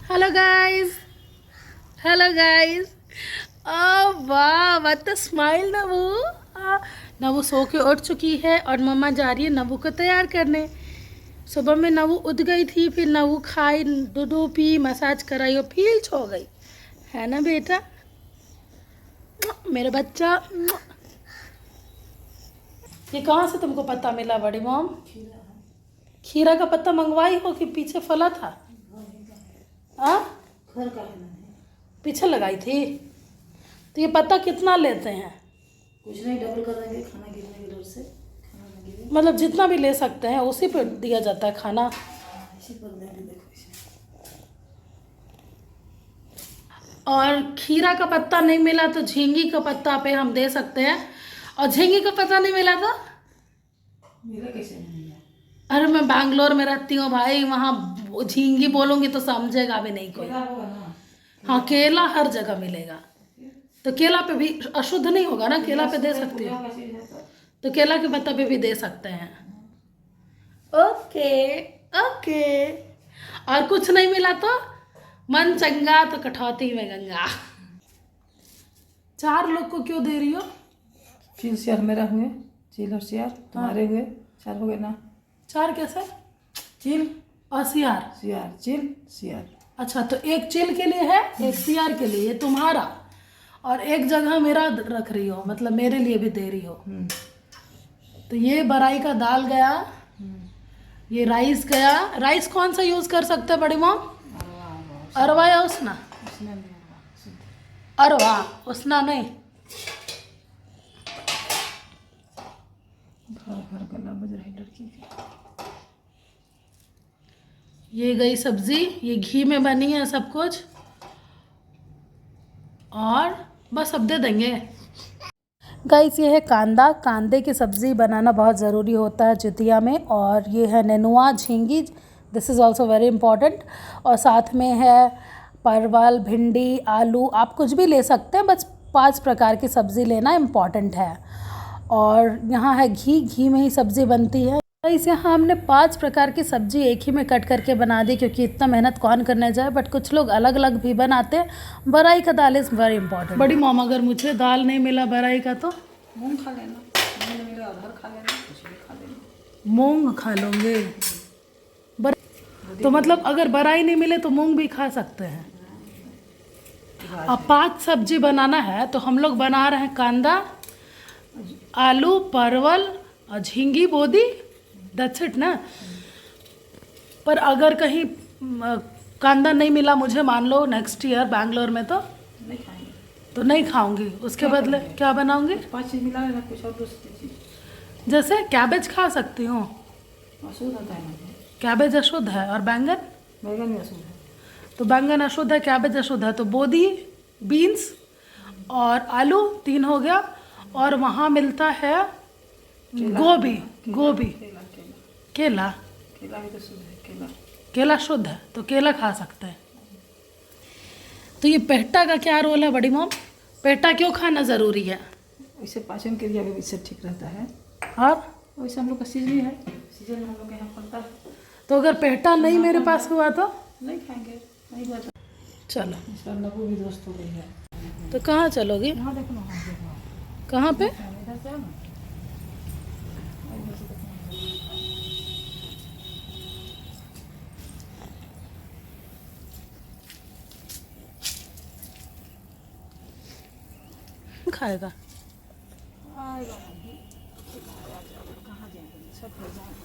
Hello guys. Hello guys. वाह what the smile नवू। नवू सो के उठ चुकी है और मम्मा जा रही है नवू को तैयार करने। सुबह में नवू उठ गई थी, फिर नवू खाई, दूध पी, मसाज कराई और फिर सो गई। है ना बेटा मेरा बच्चा। ये कहाँ से तुमको पत्ता मिला बड़ी मॉम? खीरा का पत्ता मंगवाई हो कि पीछे फला था? आ? घर का है ना? पीछे लगाई थी। तो ये पत्ता कितना लेते हैं? कुछ नहीं, डबल कर देंगे खाना गिरने की डर से। खाना ना गिरे, मतलब जितना भी ले सकते हैं उसी पे दिया जाता है खाना। इसी पर देंगे। देखो इसे। और खीरा का पत्ता नहीं मिला तो झींगी का पत्ता पे हम दे सकते हैं। और झींगी का पत्ता नहीं मिला तो मिला कैसे नहीं मिला? अरे मैं बैंगलोर में रहती हूँ भाई, वहाँ झींगी बोलूँगी तो समझेगा भी नहीं कोई। केला होगा ना? हाँ केला हर जगह मिलेगा। तो केला पे भी अशुद्ध नहीं होगा ना, केला पे दे सकती पूजा हो। का चीज है तो केला के पत्ता पे भी दे सकते हैं। Okay okay. और कुछ नहीं मिला तो मन चंगा तो कटौती में गंगा। 4 लोग को क्यों दे रही हो? चील शेयर मेरा हुए, चील और शेयर तुम्हारे हुए, 4 हो गए ना? 4 कैसे? चील और सियार। शेयर, चील शेयर। अच्छा तो एक चिल के लिए है, एक सियार के लिए, ये तुम्हारा। और एक जगह मेरा रख रही हो, मतलब मेरे लिए भी दे रही हो। तो ये बराई का दाल गया, ये राइस गया। राइस कौन सा यूज कर सकते हैं बड़ी मॉम? अरवा या उसना? उसने नहीं होगा। अरवा, उसना नहीं। घर घर गला बज रही लड़की की। ये गई सब्जी, ये घी में बनी है सब कुछ। और बस अब दे देंगे। गाइस ये है कांदा। कांदे की सब्ज़ी बनाना बहुत ज़रूरी होता है जुतिया में। और ये है नेनुआ, झींगी, this is also very important. और साथ में है परवल, भिंडी, आलू, आप कुछ भी ले सकते हैं, बस 5 प्रकार की सब्ज़ी लेना इम्पॉर्टेंट है। और यहाँ है घी, घी में ही सब्ज़ी बनती है। गाइस यहाँ हमने 5 प्रकार की सब्ज़ी एक ही में कट करके बना दी, क्योंकि इतना मेहनत कौन करने जाए। बट कुछ लोग अलग अलग भी बनाते हैं। बराई का दाल इज़ वेरी इंपॉर्टेंट। बड़ी मॉम अगर मुझे दाल नहीं मिला बराई का तो मूंग खा लेना, मूंग मिले अदहर खा लेना, कुछ भी खा लेना। मूंग खा लोगे? तो मतलब अगर बराई नहीं मिले तो मूंग भी खा सकते हैं। अब 5 सब्जी बनाना है तो हम लोग बना रहे हैं कांदा, आलू, परवल और झींगी, बोदी, दैट्स इट ना। पर अगर कहीं कांदा नहीं मिला मुझे, मान लो नेक्स्ट ईयर बैंगलोर में, तो नहीं खाएंगे तो नहीं खाऊंगी। उसके बदले क्या बनाऊंगी? 5 चीज मिला लेना, कुछ और दूसरी चीज। जैसे कैबेज खा सकती हूँ। अशुद्ध होता है ना? कैबेज अशुद्ध है। और बैंगन? बैगन भी अशुद्ध है। तो बैंगन अशुद्ध है, कैबेज अशुद्ध है, तो बोदी, बीन्स और आलू 3 हो गया। और वहाँ मिलता है गोभी, गोभी, केला, केला, केला। केला भी तो शुद्ध है। केला केला शुद्ध है तो केला खा सकते हैं। तो ये पेठा का क्या रोल है बड़ी मॉम? पेठा क्यों खाना ज़रूरी है? वैसे पाचन क्रिया भी इससे ठीक रहता है। और वैसे हम लोग का सीजन है, सीजन में हम लोग के यहाँ फलता है। तो अगर पेठा नहीं मेरे पास हुआ तो नहीं खाएंगे, नहीं बता। चलो। इसका नबू भी दोस्त हो गई है। तो कहाँ चलोगी? यहाँ देखो ना, वहाँ देखो। कहाँ पे? इधर से आओ ना। इधर से देखो। खाएगा। आएगा नहीं। कहाँ जाएंगे, सब हो जाएंगे।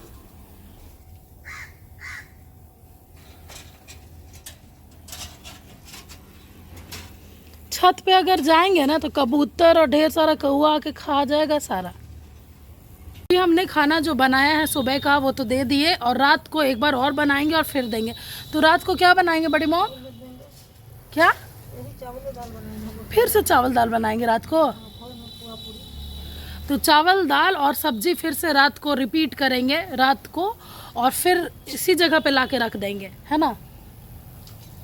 छत पे अगर जाएंगे ना तो कबूतर और ढेर सारा कौवा आके खा जाएगा सारा। अभी हमने खाना जो बनाया है सुबह का वो तो दे दिए, और रात को एक बार और बनाएंगे और फिर देंगे। तो रात को क्या बनाएंगे बड़ी मॉम? क्या? चावल दाल बनाएंगे। फिर से चावल दाल बनाएंगे रात को? तो चावल दाल और सब्जी फिर से रात को रिपीट करेंगे रात को, और फिर इसी जगह पे लाके रख देंगे, है ना।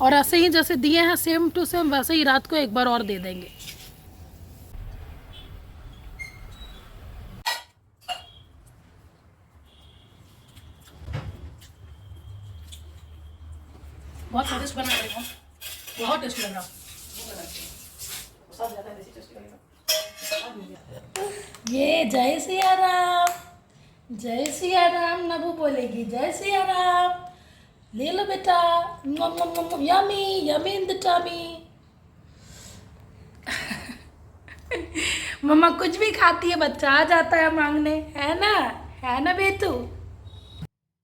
और ऐसे ही जैसे दिए हैं सेम टू सेम वैसे ही रात को एक बार और दे देंगे। बहुत स्वादिष्ट बना रही हूँ, बहुत टेस्टी लग रहा। ये जय सिया राम, जय सिया राम। नबू बोलेगी जय सिया राम। ले लो बेटा, yummy yummy in the tummy. Mamma कुछ भी खाती है, बच्चा आ जाता है मांगने, है ना बेटू।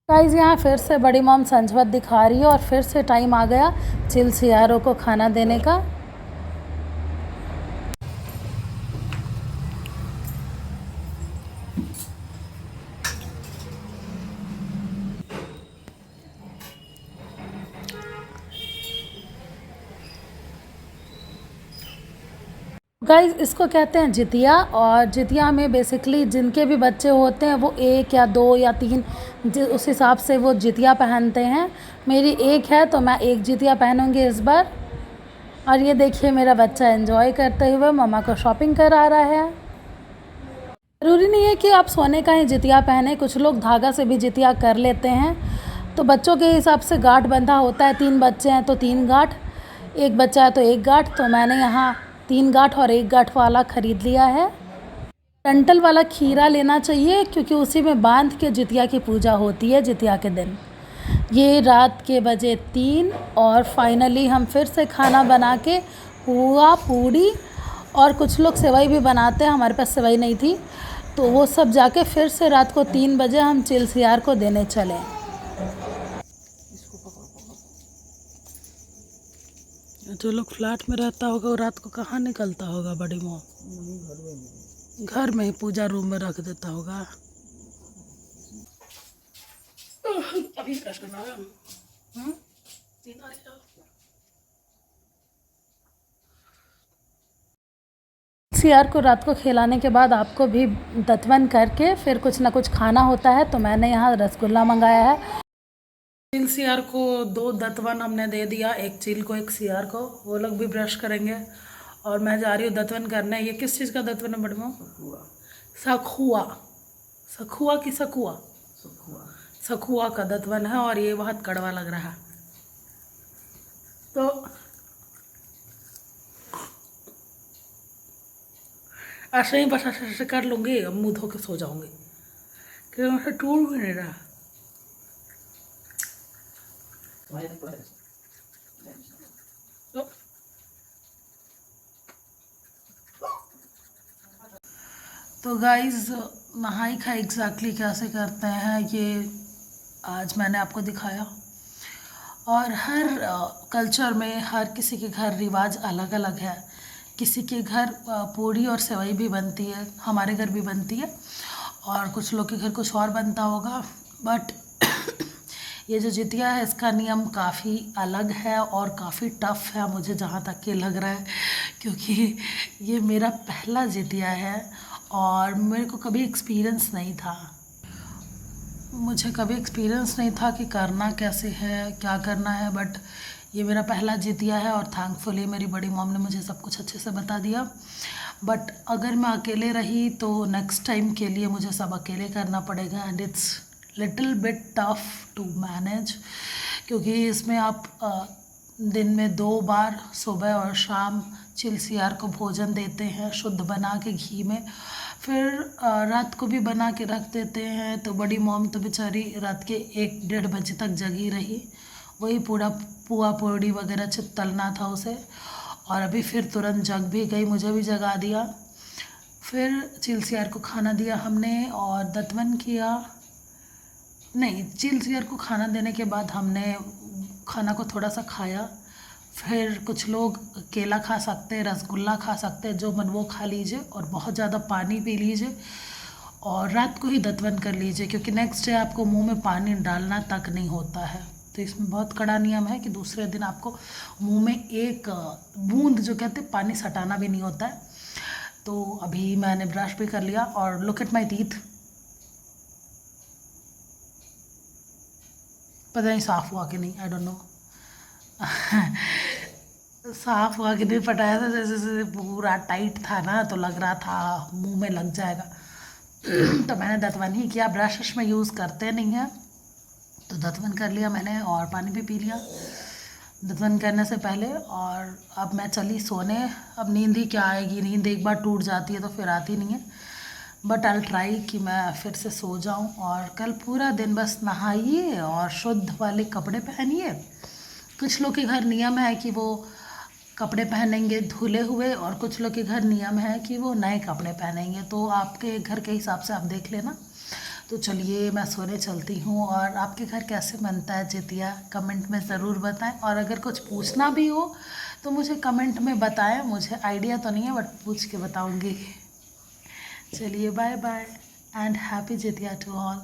गाइस यहाँ फिर से बड़ी मॉम संजवत दिखा रही है और फिर से टाइम आ गया चिल सियारों को खाना देने का। गाइस इसको कहते हैं जितिया, और जितिया में बेसिकली जिनके भी बच्चे होते हैं वो 1 या 2 या 3 उस हिसाब से वो जितिया पहनते हैं। मेरी 1 है तो मैं 1 जितिया पहनूंगी इस बार। और ये देखिए मेरा बच्चा एंजॉय करते हुए मम्मा को शॉपिंग करा रहा है। ज़रूरी नहीं है कि आप सोने का ही जितिया पहने, कुछ लोग धागा से भी जितिया कर लेते हैं। तो बच्चों के हिसाब से गांठ बंधा होता है, 3 बच्चे हैं तो 3 गांठ, 1 बच्चा है तो 1 गांठ। तो मैंने यहाँ 3 गांठ और 1 गांठ वाला ख़रीद लिया है। डंटल वाला खीरा लेना चाहिए क्योंकि उसी में बांध के जितिया की पूजा होती है जितिया के दिन। ये रात के बजे 3 और फाइनली हम फिर से खाना बना के पुआ पूड़ी और कुछ लोग सेवई भी बनाते हैं, हमारे पास सेवई नहीं थी तो वो सब जाके फिर से रात को 3 बजे हम चिल सियार को देने चले। जो लोग फ्लैट में रहता होगा वो रात को कहाँ निकलता होगा बड़ी मॉम? घर में ही पूजा रूम में रख देता होगा। अभी ब्रश करना है। सियार को रात को खिलाने के बाद आपको भी दतवन करके फिर कुछ ना कुछ खाना होता है। तो मैंने यहाँ रसगुल्ला मंगाया है। चिल सियार को 2 दतवन हमने दे दिया, 1 चिल को 1 सियार को। वो लोग भी ब्रश करेंगे और मैं जा रही हूँ दतवन करने। ये किस चीज़ का दतवन है बड़मा? सखुआ। सखुआ की सखुआ? सखुआ का दतवन है और ये बहुत कड़वा लग रहा है। तो ऐसे ही बस ऐसे कर लूँगी, अब मुँह धो के सो जाऊँगी क्योंकि मुझसे टूट भी नहीं रहा। तो गाइस नहाई खाई एग्जैक्टली कैसे करते हैं ये आज मैंने आपको दिखाया। और हर कल्चर में हर किसी के घर रिवाज अलग अलग है। किसी के घर पूड़ी और सेवई भी बनती है, हमारे घर भी बनती है, और कुछ लोग के घर कुछ और बनता होगा। बट ये जो जितिया है इसका नियम काफ़ी अलग है और काफ़ी टफ है मुझे जहाँ तक कि लग रहा है, क्योंकि ये मेरा पहला जितिया है और मेरे को कभी एक्सपीरियंस नहीं था। मुझे कभी एक्सपीरियंस नहीं था कि करना कैसे है, क्या करना है। बट ये मेरा पहला जितिया है और थैंकफुली मेरी बड़ी मॉम ने मुझे सब कुछ अच्छे से बता दिया। बट अगर मैं अकेले रही तो नेक्स्ट टाइम के लिए मुझे सब अकेले करना पड़ेगा and it's little bit tough to manage, क्योंकि इसमें आप दिन में 2 बार सुबह और शाम चिल सियार को भोजन देते हैं शुद्ध बना के घी में, फिर रात को भी बना के रख देते हैं। तो बड़ी मॉम तो बेचारी रात के 1-1:30 बजे तक जगी रही, वही पूरा पुआ पूड़ी वगैरह तलना था उसे, और अभी फिर तुरंत जग भी गई, मुझे भी जगा दिया। फिर चिल सियार को खाना दिया हमने और दतवन किया। नहीं, चिल सियार को खाना देने के बाद हमने खाना को थोड़ा सा खाया। फिर कुछ लोग केला खा सकते हैं, रसगुल्ला खा सकते हैं, जो मन वो खा लीजिए और बहुत ज़्यादा पानी पी लीजिए और रात को ही दतवन कर लीजिए, क्योंकि नेक्स्ट डे आपको मुंह में पानी डालना तक नहीं होता है। तो इसमें बहुत कड़ा नियम है कि दूसरे दिन आपको मुंह में 1 बूंद जो कहते हैं पानी सटाना भी नहीं होता है। तो अभी मैंने ब्रश भी कर लिया और लुक एट माई टीथ, पता नहीं साफ़ हुआ कि नहीं, आई डोंट नो। साफ़ हुआ कि नहीं, पटाया था जैसे पूरा टाइट था ना, तो लग रहा था मुंह में लग जाएगा। तो मैंने दतवन ही किया, ब्रश में यूज़ करते नहीं हैं, तो दतवन कर लिया मैंने और पानी भी पी लिया। दर्शन करने से पहले। और अब मैं चली सोने। अब नींद ही क्या आएगी, नींद एक बार टूट जाती है तो फिर आती नहीं है। बट आई ट्राई कि मैं फिर से सो जाऊं। और कल पूरा दिन बस नहाइए और शुद्ध वाले कपड़े पहनिए। कुछ लोग के घर नियम है कि वो कपड़े पहनेंगे धुले हुए, और कुछ लोग के घर नियम है कि वो नए कपड़े पहनेंगे। तो आपके घर के हिसाब से आप देख लेना। तो चलिए मैं सोने चलती हूँ। और आपके घर कैसे बनता है जितिया, कमेंट में ज़रूर बताएं। और अगर कुछ पूछना भी हो तो मुझे कमेंट में बताएं। मुझे आइडिया तो नहीं है बट पूछ के बताऊँगी। चलिए bye bye and happy Jitiya to all.